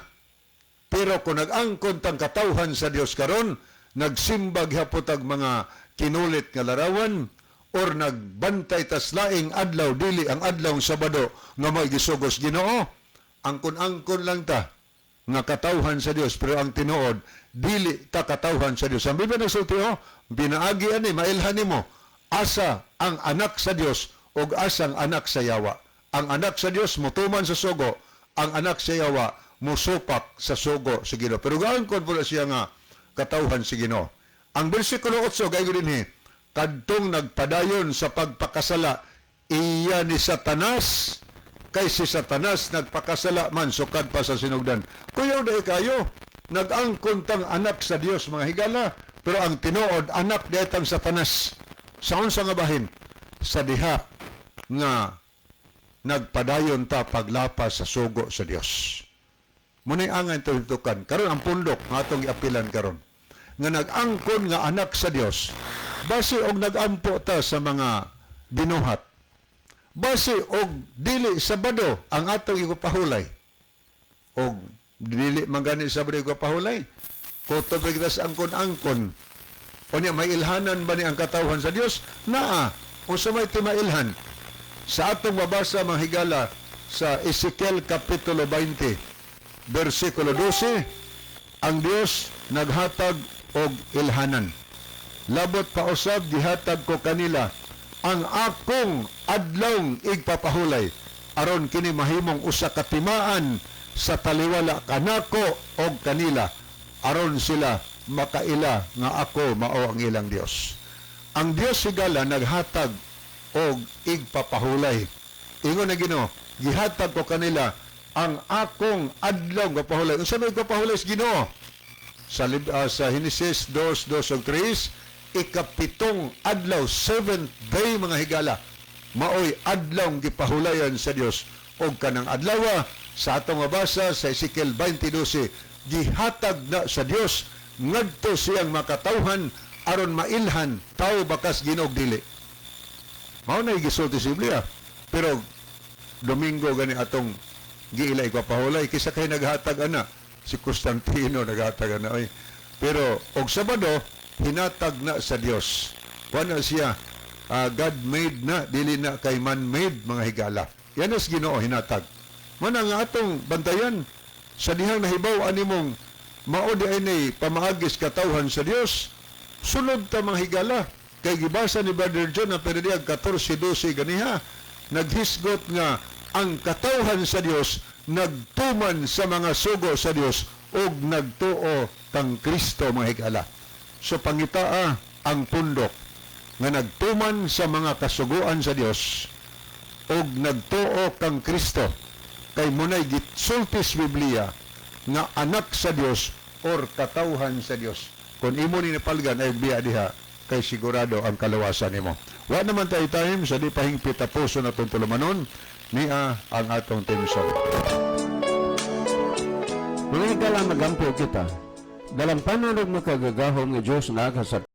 Pero kung nag-angkon tang katawhan sa Dios karon, nagsimbag hapot ang mga kinulit nga larawan, or nagbantay tas laing adlaw, dili ang adlaw Sabado nga may gisugos Ginoo, angkon-angkon lang ta. nga katawhan sa Dios, pero ang tinuod dili ta katawhan sa Dios. Ang Biblia nagsulti binaagi ani mailhan nimo asa ang anak sa Dios ug asang anak sa yawa. Ang anak sa Dios mutuman sa sugo, ang anak sa yawa musupak sa sugo sa Ginoo. Pero gaon kon pula siya nga katawhan sa Ginoo. Ang bersikulo 8 gay dinhi, kadtong nagpadayon sa pagpakasala iya ni Satanas, kay si Satanas nagpakasala man sukad pa sa sinugdan. Kuyaw na kayo, nag-angkon tang anak sa Dios mga higala, pero ang tinuod anak detang Satanas. Saon sa nga bahin? Sa diha nga nagpadayon ta paglapas sa sugo sa Dios. Munay angan tutukan karon ang pundok nga atong iapilan karon nga nag-angkon nga anak sa Dios, base og nagampo ta sa mga binuhat, base og dili sabado ang atong igupahulay, og dili magani sabado igupahulay, kutob kita sa angkon-angkon, o niya may ilhanan ba ni ang katawhan sa Dios? Naa, o sa may timailhan, sa atong mabasa mga higala sa Ezekiel Kapitulo 20, versikulo 12, ang Dios naghatag og ilhanan. Labot pa usab gihatag ko kanila ang akong adlong igpapahulay aron kini mahimong usa ka timaan sa taliwala kanako og kanila aron sila makaila nga ako mao ang ilang Dios. Ang Dios sigala naghatag og igpapahulay. Ingon na Ginoo, gihatag ko kanila ang akong adlong gapahulay. Unsa may gapahulay sa Ginoo? Sa Genesis 2, 2 ug 3, ikapitong adlaw, 7th day mga higala, maoy adlaw gipahulayan sa Dios. Og kanang adlaw sa atong mabasa sa Ezekiel 20:12, gihatag na sa Dios ngadto siyang makatawhan aron mailhan tao bakas Ginoo dili. Mao na gisulti sa Biblia. Pero Domingo gani atong giila ipapahulay kisa kay naghatag ana si Constantino naghatag na oy. Pero og Sabado hinatag na sa Dios. Wala siya God-made na, dili na kay man-made mga higala. Yan as Ginoo hinatag. Man ang atong bantayan sa dihang nahibaw animong mao di ay pamaagis katawhan sa Dios. Sulod ta mga higala kay gibasa ni Brother John na perdiag 14:12 ganiha naghisgot nga ang katawhan sa Dios nagtuman sa mga sugo sa Dios ug nagtuo kang Kristo mga higala. So pangitaa ang pundok nga nagtuman sa mga kasuguan sa Dios ug nagtuo kang Kristo kay munay gitsultis Biblia nga anak sa Dios or katawhan sa Dios. Kung imo ni napalgan ay biya diha kay sigurado ang kalawasan nimo. Wa naman tayo time sa di pahingpit puso na itong tulumanon niya ang atong theme song. Mga higala magampo kita, dalam panunod makagagahom nga Diyos na sa